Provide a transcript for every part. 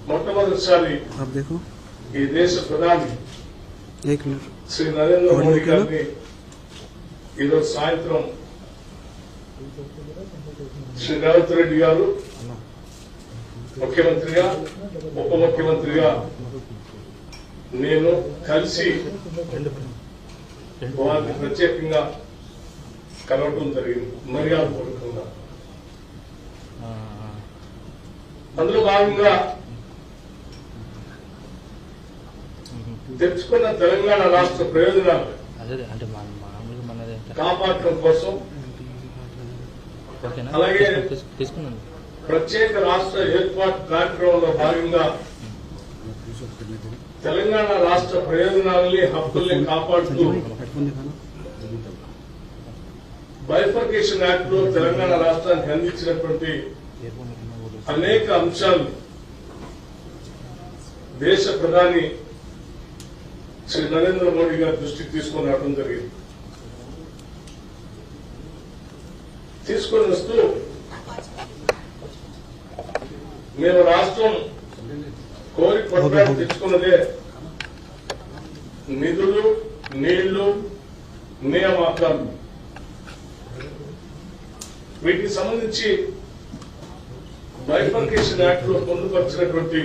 మొట్టమొదటిసారి ఈ దేశ ప్రధాని శ్రీ నరేంద్ర మోడీ గారిని ఈరోజు సాయంత్రం శ్రీ రేవంత్ రెడ్డి గారు ముఖ్యమంత్రిగా ఉప ముఖ్యమంత్రిగా నేను కలిసి వారిని ప్రత్యేకంగా కలవటం జరిగింది మర్యాదపూర్వకంగా. అందులో భాగంగా తెచ్చుకున్న తెలంగాణ రాష్ట్ర ప్రయోజనాలు కాపాడటం కోసం, అలాగే ప్రత్యేక రాష్ట్ర ఏర్పాటు కార్యక్రమంలో భాగంగా తెలంగాణ రాష్ట్ర ప్రయోజనాలని హక్కుల్ని కాపాడుతూ బైఫర్కేషన్ యాక్ట్ లో తెలంగాణ రాష్ట్రానికి అందించినటువంటి అనేక అంశాలు దేశ ప్రధాని శ్రీ నరేంద్ర మోడీ గారి దృష్టికి తీసుకొని రావడం జరిగింది. తీసుకొని వస్తూ మేము రాష్ట్రం కోరి కొట్లాడి తెచ్చుకున్నదే నిధులు, నీళ్లు, నియామకాలు. వీటికి సంబంధించి బైఫర్కేషన్ యాక్ట్ లో పొందుపరిచినటువంటి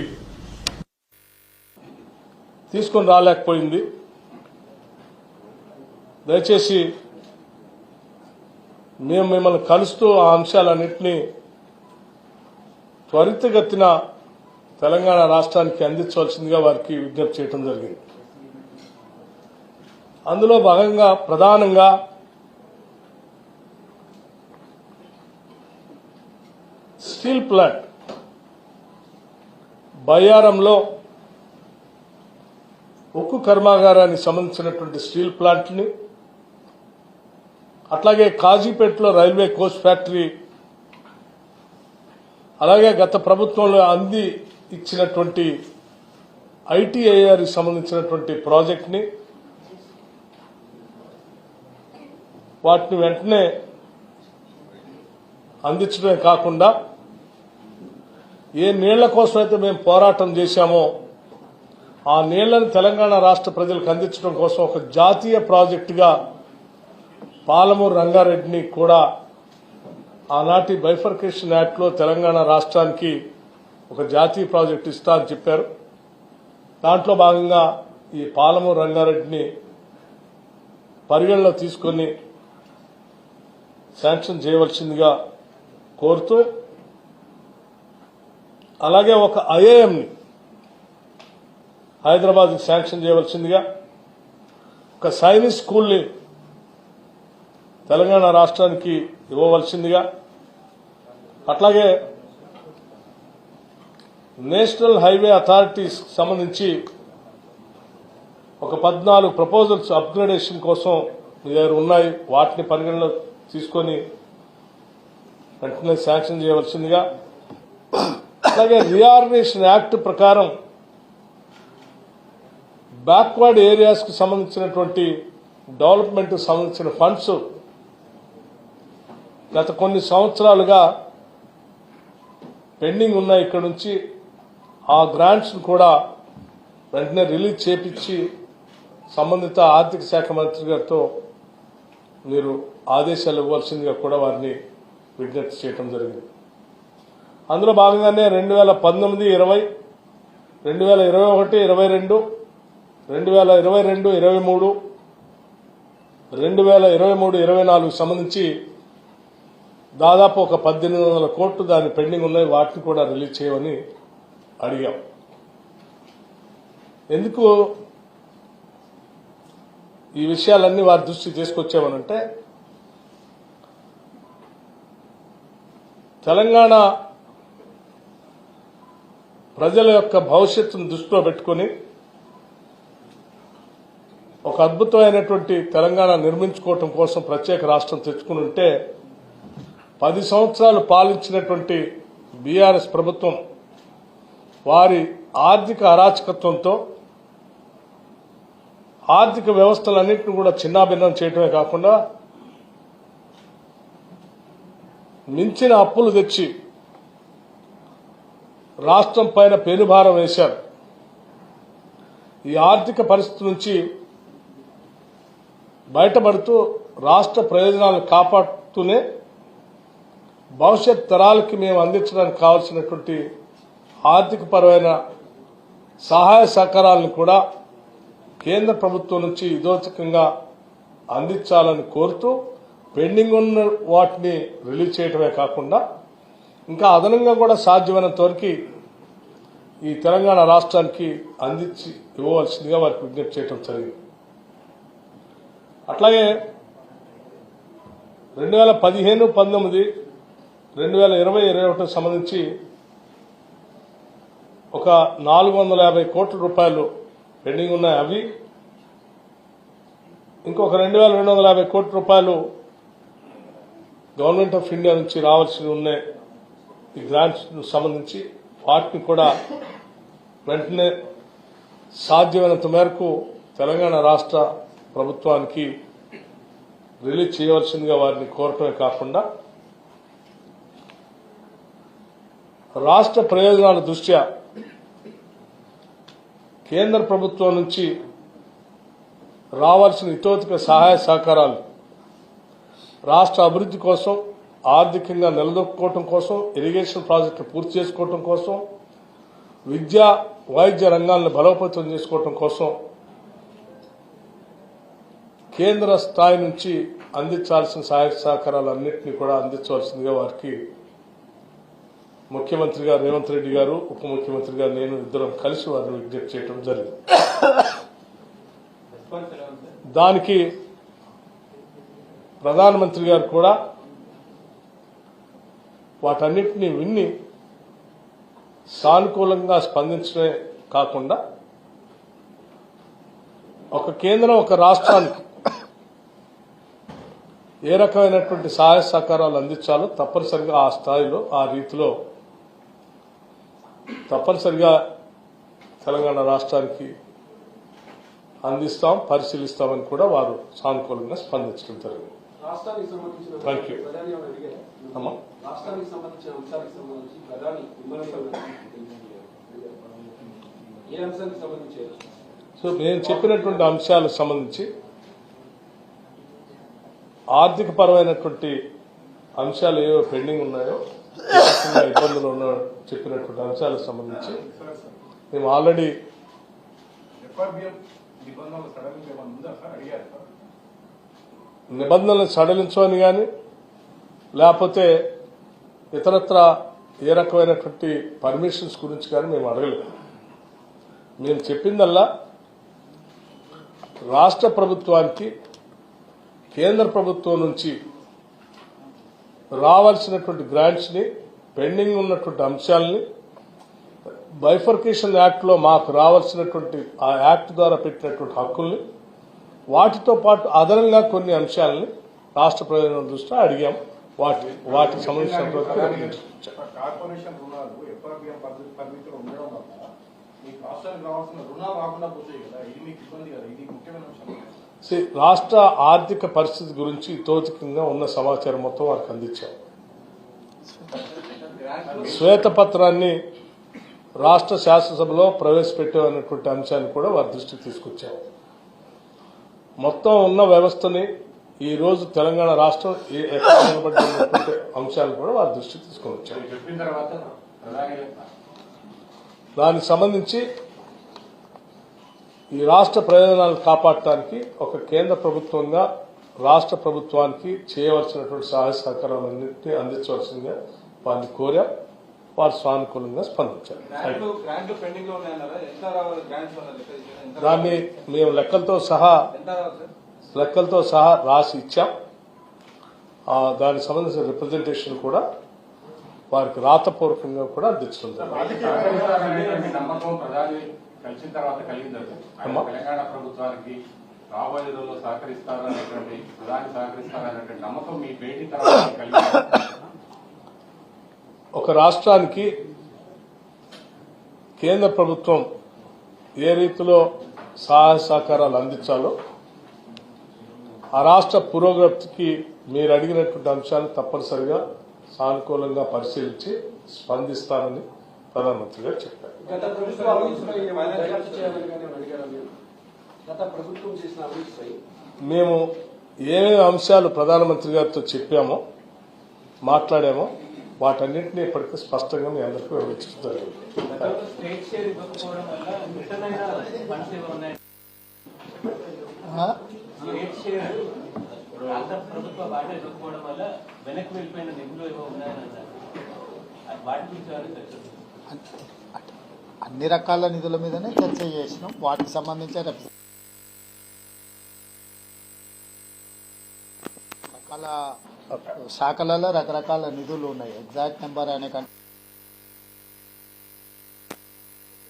తీసుకొని రాలేకపోయింది. దయచేసి మేము మిమ్మల్ని కలుస్తూ ఆ అంశాలన్నింటినీ త్వరితగతిన తెలంగాణ రాష్ట్రానికి అందించవలసిందిగా వారికి విజ్ఞప్తి చేయడం జరిగింది. అందులో భాగంగా ప్రధానంగా స్టీల్ ప్లాంట్ బయ్యారంలో ఉక్కు కర్మాగారానికి సంబంధించినటువంటి స్టీల్ ప్లాంట్ని, అట్లాగే కాజీపేటలో రైల్వే కోచ్ ఫ్యాక్టరీ, అలాగే గత ప్రభుత్వంలో అంది ఇచ్చినటువంటి ఐటీఐఆర్కి సంబంధించినటువంటి ప్రాజెక్ట్ని వాటిని వెంటనే అందించడమే కాకుండా ఏ నీళ్ల కోసం అయితే మేము పోరాటం చేశామో ఆ నీళ్లను తెలంగాణ రాష్ట్ర ప్రజలకు అందించడం కోసం ఒక జాతీయ ప్రాజెక్టుగా పాలమూరు రంగారెడ్డిని కూడా ఆనాటి బైఫర్కేషన్ యాక్ట్ లో తెలంగాణ రాష్ట్రానికి ఒక జాతీయ ప్రాజెక్టు ఇస్తా అని చెప్పారు. దాంట్లో భాగంగా ఈ పాలమూరు రంగారెడ్డిని పరిగణలో తీసుకుని శాంక్షన్ చేయవలసిందిగా కోరుతూ, అలాగే ఒక ఐఐఎంని హైదరాబాద్కి శాంక్షన్ చేయవలసిందిగా, ఒక సైనిక్ స్కూల్ని తెలంగాణ రాష్ట్రానికి ఇవ్వవలసిందిగా, అట్లాగే నేషనల్ హైవే అథారిటీస్ సంబంధించి ఒక 14 ప్రపోజల్స్ అప్గ్రేడేషన్ కోసం మీ దగ్గర ఉన్నాయి, వాటిని పరిగణలో తీసుకొని వెంటనే శాంక్షన్ చేయవలసిందిగా, అలాగే రీఆర్గనైజేషన్ యాక్ట్ ప్రకారం బ్యాక్వర్డ్ ఏరియాస్ కు సంబంధించినటువంటి డెవలప్మెంట్ కు సంబంధించిన ఫండ్స్ గత కొన్ని సంవత్సరాలుగా పెండింగ్ ఉన్నాయి. ఇక్కడ నుంచి ఆ గ్రాంట్స్ కూడా వెంటనే రిలీజ్ చేపించి సంబంధిత ఆర్థిక శాఖ మంత్రి గారితో మీరు ఆదేశాలు ఇవ్వాల్సిందిగా కూడా వారిని విజ్ఞప్తి చేయడం జరిగింది. అందులో భాగంగానే 2019, 20, 2021, 22, 2022, 23, 2023, 24 సంబంధించి దాదాపు ఒక 1800 కోట్లు దాని పెండింగ్ ఉన్నాయి, వాటిని కూడా రిలీజ్ చేయమని అడిగాం. ఎందుకు ఈ విషయాలన్నీ వారి దృష్టికి తీసుకొచ్చామనంటే, తెలంగాణ ప్రజల యొక్క భవిష్యత్తును దృష్టిలో పెట్టుకుని ఒక అద్భుతమైనటువంటి తెలంగాణ నిర్మించుకోవటం కోసం ప్రత్యేక రాష్ట్రం తెచ్చుకుని ఉంటే 10 సంవత్సరాలు పాలించినటువంటి బీఆర్ఎస్ ప్రభుత్వం వారి ఆర్థిక అరాచకత్వంతో ఆర్థిక వ్యవస్థలన్నింటినీ కూడా చిన్నాభిన్నం చేయటమే కాకుండా మించిన అప్పులు తెచ్చి రాష్ట్రం పైన పెనుభారం వేశారు. ఈ ఆర్థిక పరిస్థితి నుంచి బయటపడుతూ రాష్ట్ర ప్రయోజనాలను కాపాడుతూనే భవిష్యత్ తరాలకి మేము అందించడానికి కావాల్సినటువంటి ఆర్థికపరమైన సహాయ సహకారాలను కూడా కేంద్ర ప్రభుత్వం నుంచి ఇదోచకంగా అందించాలని కోరుతూ పెండింగ్ ఉన్న వాటిని రిలీజ్ చేయడమే కాకుండా ఇంకా అదనంగా కూడా సాధ్యమైనంత వరకు ఈ తెలంగాణ రాష్ట్రానికి అందించి ఇవ్వవలసిందిగా వారికి విజ్ఞప్తి చేయడం జరిగింది. అట్లాగే 2015, 19, 2020, 2021 సంబంధించి ఒక 450 కోట్ల రూపాయలు పెండింగ్ ఉన్నాయి. అవి ఇంకొక 2250 కోట్ల రూపాయలు గవర్నమెంట్ ఆఫ్ ఇండియా నుంచి రావాల్సి ఉన్నాయి. ఈ గ్రాంట్స్ సంబంధించి వాటిని కూడా వెంటనే సాధ్యమైనంత మేరకు తెలంగాణ రాష్ట్ర ప్రభుత్వానికి రిలీజ్ చేయవలసిందిగా వారిని కోరటమే కాకుండా రాష్ట్ర ప్రయోజనాల దృష్ట్యా కేంద్ర ప్రభుత్వం నుంచి రావాల్సిన ఇతోధిక సహాయ సహకారాలు రాష్ట్ర అభివృద్ధి కోసం, ఆర్థికంగా నిలదొక్కుకోవటం కోసం, ఇరిగేషన్ ప్రాజెక్టులు పూర్తి చేసుకోవటం కోసం, విద్యా వైద్య రంగాలను బలోపేతం చేసుకోవటం కోసం కేంద్ర స్థాయి నుంచి అందించాల్సిన సహాయ సహకారాలన్నింటినీ కూడా అందించవలసిందిగా వారికి ముఖ్యమంత్రిగా రేవంత్ రెడ్డి గారు, ఉప ముఖ్యమంత్రిగా నేను ఇద్దరం కలిసి వారిని విజ్ఞప్తి చేయడం జరిగింది. దానికి ప్రధానమంత్రి గారు కూడా వాటన్నిటినీ విన్ని సానుకూలంగా స్పందించడమే కాకుండా ఒక కేంద్రం ఒక రాష్ట్రానికి ఏ రకమైనటువంటి సహాయ సహకారాలు అందించాలో తప్పనిసరిగా ఆ స్థాయిలో, ఆ రీతిలో తప్పనిసరిగా తెలంగాణ రాష్ట్రానికి అందిస్తాం, పరిశీలిస్తామని కూడా వారు సానుకూలంగా స్పందించడం జరిగింది. Thank you. సో నేను చెప్పినటువంటి అంశాలకు సంబంధించి ఆర్థిక పరమైనటువంటి అంశాలు ఏవో పెండింగ్ ఉన్నాయో, ఇబ్బందులు ఉన్నాయో చెప్పినటువంటి అంశాలకు సంబంధించి మేము ఆల్రెడీ నిబంధనలు సడలించమని కానీ లేకపోతే ఇతరత్ర ఏ రకమైనటువంటి పర్మిషన్స్ గురించి కానీ మేము అడగలేదు. మేము చెప్పిందల్లా రాష్ట్ర ప్రభుత్వానికి కేంద్ర ప్రభుత్వం నుంచి రావాల్సినటువంటి గ్రాంట్స్ ని, పెండింగ్ ఉన్నటువంటి అంశాలని బైఫర్కేషన్ యాక్ట్ లో మాకు రావాల్సినటువంటి ఆ యాక్ట్ ద్వారా పెట్టినటువంటి హక్కుల్ని, వాటితో పాటు అదనంగా కొన్ని అంశాలని రాష్ట్ర ప్రయోజనం దృష్ట్యా అడిగాం. వాటికి సంబంధించినటువంటి కార్పొరేషన్ రుణాలు ఎఫ్ఆర్బిఎం పరిమితులు ఉండడం వల్ల మీకు రాష్ట్రానికి రావాల్సిన రుణాలు రాకుండా పోతాయి కదా, ఇది మీకు ఇబ్బంది కదా, ఇది ముఖ్యమైన అంశం. రాష్ట్ర ఆర్థిక పరిస్థితి గురించి తోచికంగా ఉన్న సమాచారం మొత్తం వారికి అందించాం. శ్వేతపత్రాన్ని రాష్ట్ర శాసనసభలో ప్రవేశపెట్టామన్నటువంటి అంశాన్ని కూడా వారి దృష్టికి తీసుకొచ్చాం. మొత్తం ఉన్న వ్యవస్థని ఈ రోజు తెలంగాణ రాష్ట్రం ఎక్కడ నిలబడినటువంటి అంశాలు కూడా వారి దృష్టికి తీసుకొని వచ్చాం. దానికి సంబంధించి ఈ రాష్ట్ర ప్రయోజనాలను కాపాడటానికి ఒక కేంద్ర ప్రభుత్వంగా రాష్ట్ర ప్రభుత్వానికి చేయవలసినటువంటి సహాయ సహకారాలన్నింటినీ అందించవలసిందిగా వారిని కోరాం. వారు సానుకూలంగా స్పందించారు. దాన్ని మేము లెక్కలతో సహా రాసి ఇచ్చాం. దానికి సంబంధించిన రిప్రజెంటేషన్ కూడా వారికి రాతపూర్వకంగా కూడా అందించడం కలిసిన తర్వాత కలిగిందండి. తెలంగాణ ప్రభుత్వానికి రాబోయే రోజుల్లో సహకరిస్తారనేటువంటి ప్రధాని సహకరిస్తారనేటువంటి నమ్మకం మీ భేటీ తర్వాత కలిగింది. ఒక రాష్ట్రానికి కేంద్ర ప్రభుత్వం ఏ రీతిలో సహాయ సహకారాలు అందించాలో ఆ రాష్ట్ర పురోగతికి మీరు అడిగినటువంటి అంశాలు తప్పనిసరిగా సానుకూలంగా పరిశీలించి స్పందిస్తానని ప్రధానమంత్రి గారు చెప్పారు. గత ప్రభుత్వ అవినీతిపై ఏమైనా దర్యాప్తు చేయాలని కానీ అడిగారా మీరు? గత ప్రభుత్వం చేసిన అవినీతిపై మేము ఏమేమి అంశాలు ప్రధానమంత్రి గారితో చెప్పామో మాట్లాడామో వాటన్నింటినీ ఇప్పటికీ స్పష్టంగా మీ అందరికీ వివరించుతారు. స్టేట్ షేర్ ఇవ్వకపోవడం వల్ల రిటర్న్ అయిన ఫండ్స్ ఏమైనా ఉన్నాయి? స్టేట్ షేర్ రాష్ట్ర ప్రభుత్వ వాటా ఇవ్వకపోవడం వల్ల వెనక్కి వెళ్ళిపోయిన నిధులు ఏమో ఉన్నాయని అన్నారు. వాటి గురించి ఏమైనా చర్చ ఉందా? అన్ని రకాల నిధుల మీదనే చర్చ చేసినాం. వాటికి సంబంధించిన రకాల శాఖలలో రకరకాల నిధులు ఉన్నాయి. ఎగ్జాక్ట్ నెంబర్ అనే కంటే